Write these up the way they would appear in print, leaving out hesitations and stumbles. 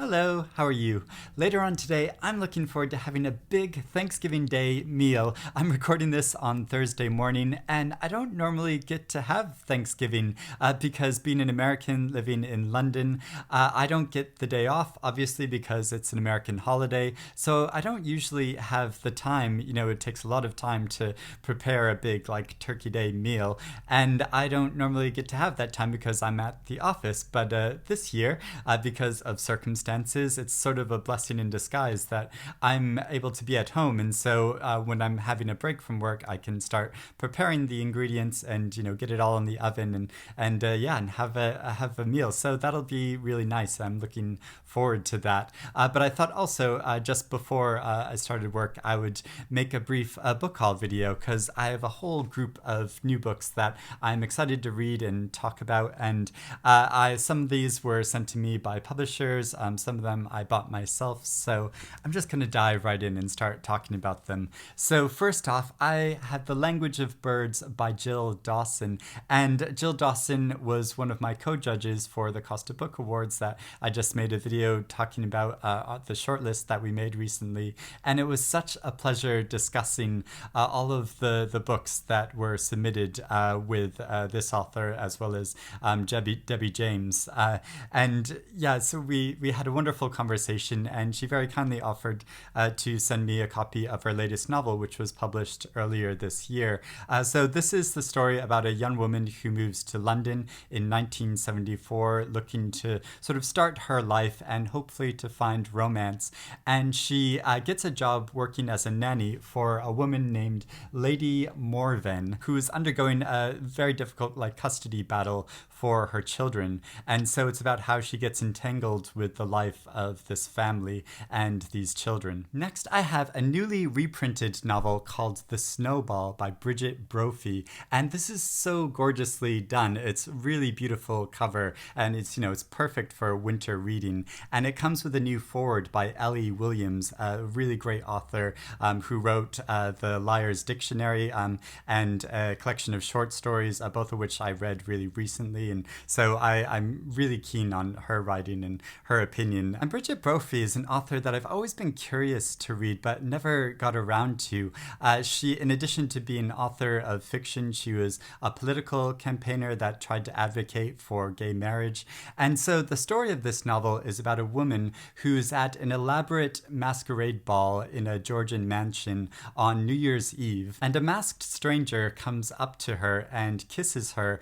Hello, how are you? Later on today, I'm looking forward to having a big Thanksgiving Day meal. I'm recording this on Thursday morning, and I don't normally get to have Thanksgiving because being an American living in London, I don't get the day off, obviously, because it's an American holiday. So I don't usually have the time. It takes a lot of time to prepare a big, Turkey Day meal, and I don't normally get to have that time because I'm at the office. But this year, because of circumstances, it's sort of a blessing in disguise that I'm able to be at home. And so when I'm having a break from work, I can start preparing the ingredients and, get it all in the oven and have a meal. So that'll be really nice. I'm looking forward to that. But I thought also just before I started work, I would make a brief book haul video because I have a whole group of new books that I'm excited to read and talk about. And some of these were sent to me by publishers. Some of them I bought myself. So I'm just going to dive right in and start talking about them. So first off, I had The Language of Birds by Jill Dawson. And Jill Dawson was one of my co-judges for the Costa Book Awards that I just made a video talking about the shortlist that we made recently. And it was such a pleasure discussing all of the books that were submitted with this author as well as Debbie James. So we had a wonderful conversation, and she very kindly offered to send me a copy of her latest novel, which was published earlier this year. So this is the story about a young woman who moves to London in 1974, looking to sort of start her life and hopefully to find romance. And she gets a job working as a nanny for a woman named Lady Morven, who is undergoing a very difficult custody battle for her children. And so it's about how she gets entangled with the life of this family and these children. Next, I have a newly reprinted novel called The Snowball by Brigid Brophy. And this is so gorgeously done. It's really beautiful cover, and it's perfect for winter reading. And it comes with a new foreword by Ellie Williams, a really great author who wrote The Liar's Dictionary and a collection of short stories, both of which I read really recently. And so I'm really keen on her writing and her opinion. And Brigid Brophy is an author that I've always been curious to read, but never got around to. She, in addition to being an author of fiction, she was a political campaigner that tried to advocate for gay marriage. And so the story of this novel is about a woman who's at an elaborate masquerade ball in a Georgian mansion on New Year's Eve, and a masked stranger comes up to her and kisses her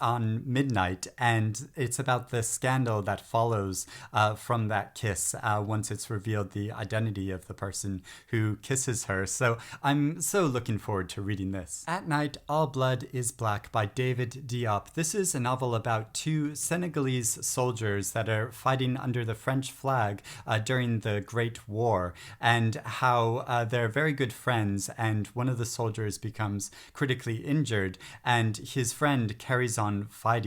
on midnight. And it's about the scandal that follows from that kiss once it's revealed the identity of the person who kisses her. So I'm so looking forward to reading this. At Night, All Blood is Black by David Diop. This is a novel about two Senegalese soldiers that are fighting under the French flag during the Great War, and how they're very good friends, and one of the soldiers becomes critically injured, and his friend carries on fighting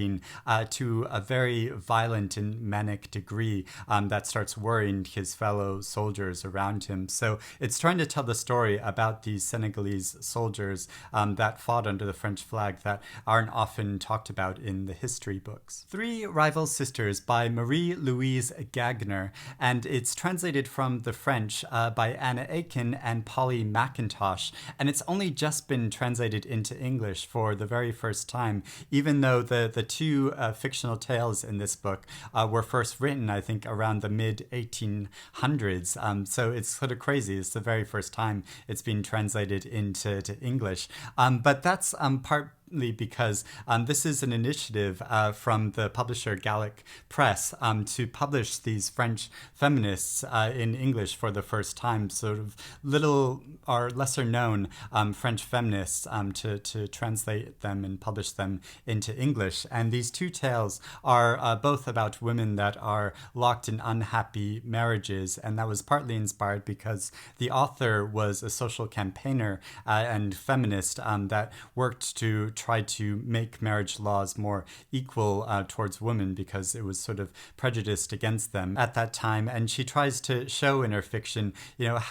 to a very violent and manic degree that starts worrying his fellow soldiers around him. So it's trying to tell the story about these Senegalese soldiers that fought under the French flag that aren't often talked about in the history books. Three Rival Sisters by Marie-Louise Gagneur, and it's translated from the French by Anna Aiken and Polly McIntosh, and it's only just been translated into English for the very first time, even though the two fictional tales in this book were first written, I think, around the mid-1800s. So it's sort of crazy. It's the very first time it's been translated into English. But that's partly because this is an initiative from the publisher Gallic Press to publish these French feminists in English for the first time, sort of little or lesser known French feminists to translate them and publish them into English. And these two tales are both about women that are locked in unhappy marriages, and that was partly inspired because the author was a social campaigner and feminist that worked to try to make marriage laws more equal towards women because it was sort of prejudiced against them at that time. And she tries to show in her fiction,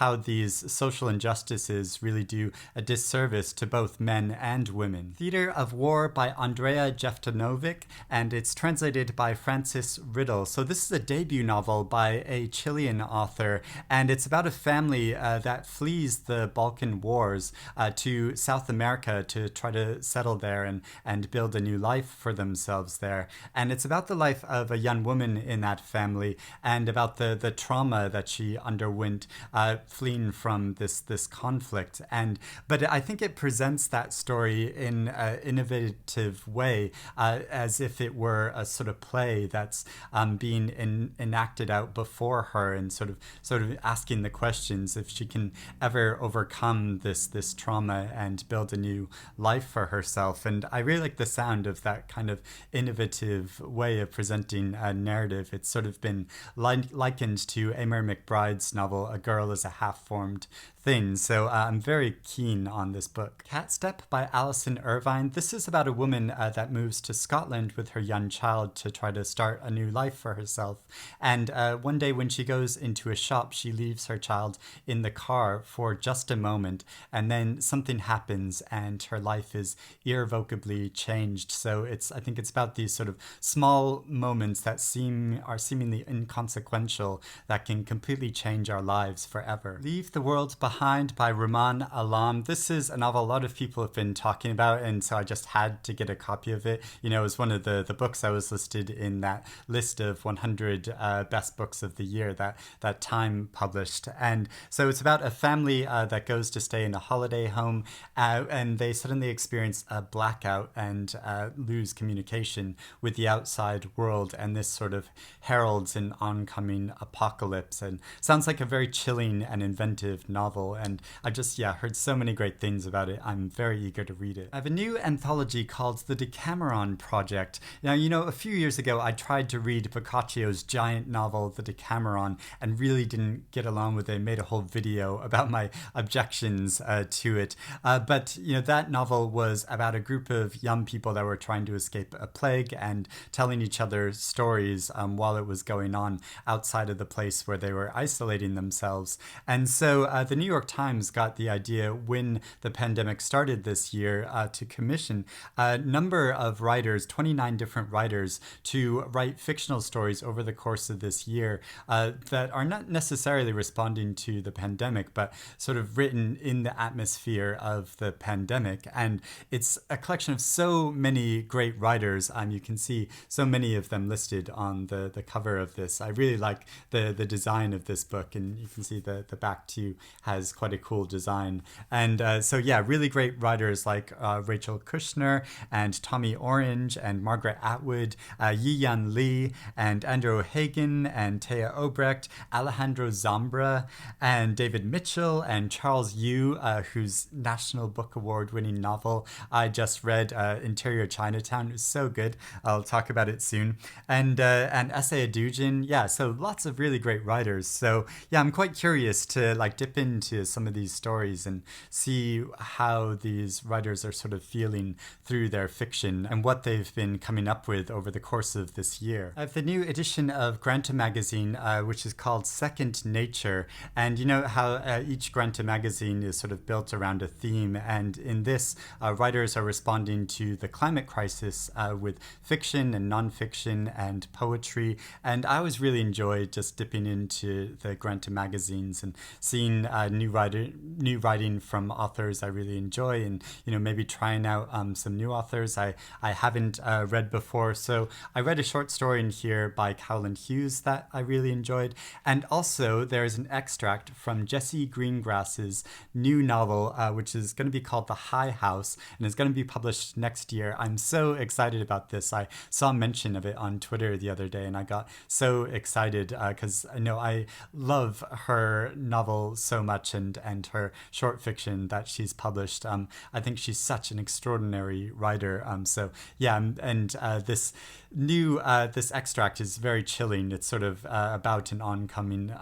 how these social injustices really do a disservice to both men and women. Theatre of War by Andrea Jeftanovic, and it's translated by Francis Riddle. So this is a debut novel by a Chilean author, and it's about a family that flees the Balkan Wars to South America to try to settle there and build a new life for themselves there. And it's about the life of a young woman in that family and about the trauma that she underwent fleeing from this conflict. But I think it presents that story in an innovative way, as if it were a sort of play that's being enacted out before her, and sort of asking the questions if she can ever overcome this trauma and build a new life for herself. And I really like the sound of that kind of innovative way of presenting a narrative. It's sort of been likened to Emer McBride's novel A Girl is a Half-Formed Thing. So I'm very keen on this book. Cat Step by Alison Irvine. This is about a woman that moves to Scotland with her young child to try to start a new life for herself. And one day when she goes into a shop, she leaves her child in the car for just a moment, and then something happens and her life is irrevocably changed. So I think it's about these sort of small moments that are seemingly inconsequential that can completely change our lives forever. Leave the World Behind by Rumaan Alam. This is a novel a lot of people have been talking about, and so I just had to get a copy of it. It was one of the books that was listed in that list of 100 best books of the year that Time published. And so it's about a family that goes to stay in a holiday home, and they suddenly experience a blackout and lose communication with the outside world, and this sort of heralds an oncoming apocalypse, and sounds like a very chilling and inventive novel. And I just heard so many great things about it. I'm very eager to read it. I have a new anthology called The Decameron Project. Now, a few years ago I tried to read Boccaccio's giant novel The Decameron and really didn't get along with it. I made a whole video about my objections to it. But that novel was about a group of young people that were trying to escape a plague and telling each other stories while it was going on outside of the place where they were isolating themselves. And so the New York Times got the idea when the pandemic started this year to commission a number of writers, 29 different writers, to write fictional stories over the course of this year that are not necessarily responding to the pandemic, but sort of written in the atmosphere of the pandemic. And it's a collection of so many great writers. You can see so many of them listed on the cover of this. I really like the design of this book, and you can see the back too has quite a cool design. And really great writers like Rachel Kushner and Tommy Orange and Margaret Atwood, Yi-Yan Lee and Andrew Hagen and Taya Obrecht, Alejandro Zambra and David Mitchell and Charles Yu, whose National Book Award winning novel I just read, Interior Chinatown. It was so good. I'll talk about it soon. And S.A. Adujin. So lots of really great writers. So I'm quite curious to dip into some of these stories and see how these writers are sort of feeling through their fiction and what they've been coming up with over the course of this year. I have the new edition of Granta magazine, which is called Second Nature. And you know how each Granta magazine is sort of built around a theme. And in this, writers are responding to the climate crisis with fiction and nonfiction and poetry. And I always really enjoy just dipping into the Granta magazines and seeing new writing from authors I really enjoy, and maybe trying out some new authors I haven't read before. So I read a short story in here by Cowland Hughes that I really enjoyed, and also there's an extract from Jesse Greengrass's new novel, which is going to be called The High House, and is going to be published next year. I'm so excited about this. I saw mention of it on Twitter the other day, and I got so excited because I love her novel so much, and her short fiction that she's published. I think she's such an extraordinary writer. This extract is very chilling. It's sort of about an oncoming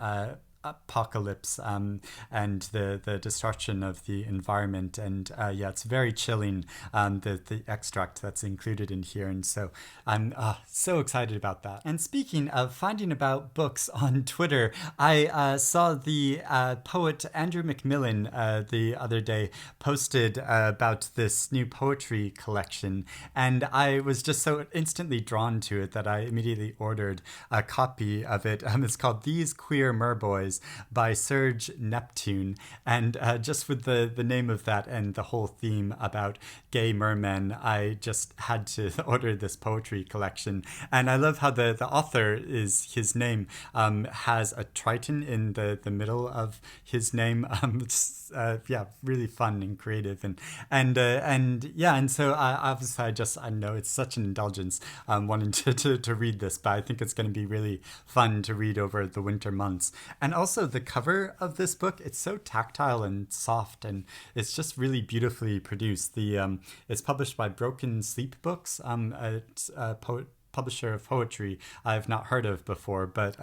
apocalypse and the destruction of the environment. And yeah, it's very chilling, the extract that's included in here. And so I'm so excited about that. And speaking of finding about books on Twitter, I saw the poet Andrew Macmillan the other day posted about this new poetry collection. And I was just so instantly drawn to it that I immediately ordered a copy of it. It's called These Queer Merboys by Serge, Neptune. And just with the name of that and the whole theme about gay mermen, I just had to order this poetry collection. And I love how the author is, his name has a triton in the middle of his name. It's yeah, really fun and creative, and yeah, and so obviously I know it's such an indulgence wanting to read this, but I think it's going to be really fun to read over the winter months. And also the cover of this book, it's so tactile and soft, and it's just really beautifully produced. It's published by Broken Sleep Books, a publisher of poetry I've not heard of before, but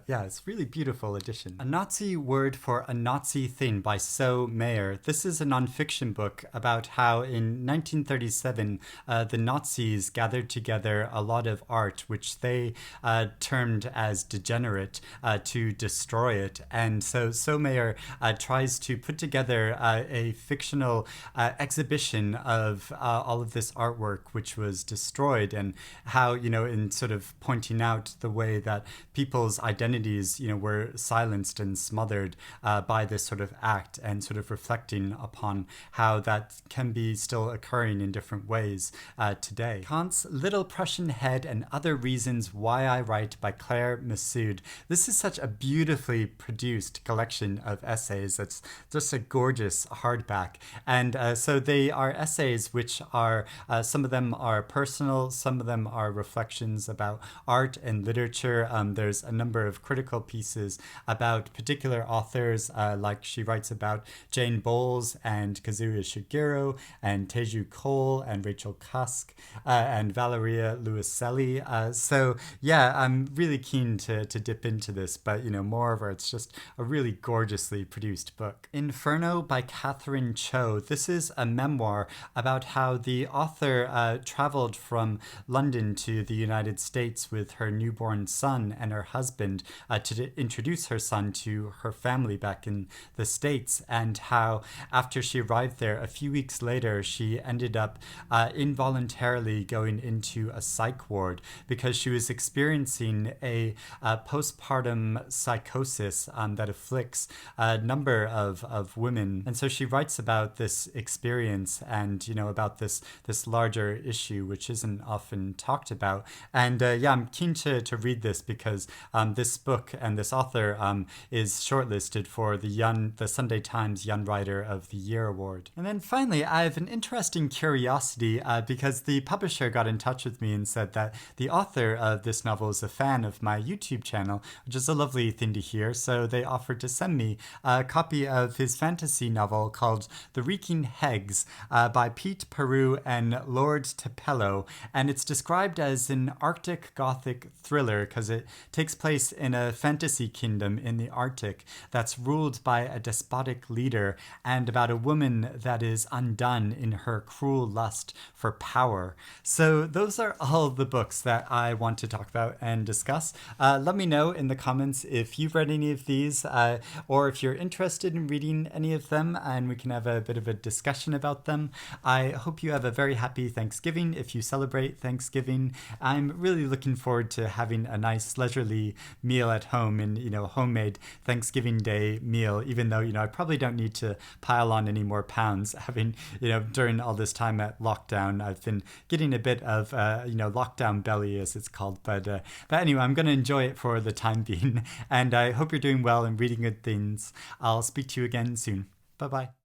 yeah, it's really beautiful edition. A Nazi Word for a Nazi Thing by So Mayer. This is a nonfiction book about how in 1937 the Nazis gathered together a lot of art which they termed as degenerate to destroy it. And So Mayer tries to put together a fictional exhibition of all of this artwork which was destroyed, and how, in sort of pointing out the way that people's identities, were silenced and smothered by this sort of act, and sort of reflecting upon how that can be still occurring in different ways today. Kant's Little Prussian Head and Other Reasons Why I Write by Claire Messud. This is such a beautifully produced collection of essays. It's just a gorgeous hardback. And so they are essays which are, some of them are personal, some of them are reflections about art and literature. There's a number of critical pieces about particular authors, like she writes about Jane Bowles and Kazuya Shigeru and Teju Cole and Rachel Cusk and Valeria Luiselli. So yeah, I'm really keen to dip into this, but moreover, it's just a really gorgeously produced book. Inferno by Catherine Cho. This is a memoir about how the author traveled from London to the United States with her newborn son and her husband to introduce her son to her family back in the States, and how after she arrived there a few weeks later she ended up involuntarily going into a psych ward because she was experiencing a postpartum psychosis that afflicts a number of women. And so she writes about this experience and about this larger issue which isn't often talked about. And yeah, I'm keen to read this because this book and this author is shortlisted for the Sunday Times Young Writer of the Year award. And then finally, I have an interesting curiosity because the publisher got in touch with me and said that the author of this novel is a fan of my YouTube channel, which is a lovely thing to hear. So they offered to send me a copy of his fantasy novel called The Reeking Hegs by Pete Peru and Lord Tupelo. And it's described as an Arctic Gothic thriller because it takes place in a fantasy kingdom in the Arctic that's ruled by a despotic leader, and about a woman that is undone in her cruel lust for power. So those are all the books that I want to talk about and discuss. Let me know in the comments if you've read any of these or if you're interested in reading any of them, and we can have a bit of a discussion about them. I hope you have a very happy Thanksgiving if you celebrate Thanksgiving. I'm really looking forward to having a nice leisurely meal at home and homemade Thanksgiving Day meal, even though I probably don't need to pile on any more pounds, having during all this time at lockdown I've been getting a bit of lockdown belly, as it's called, but anyway, I'm going to enjoy it for the time being, and I hope you're doing well and reading good things. I'll speak to you again soon. Bye bye.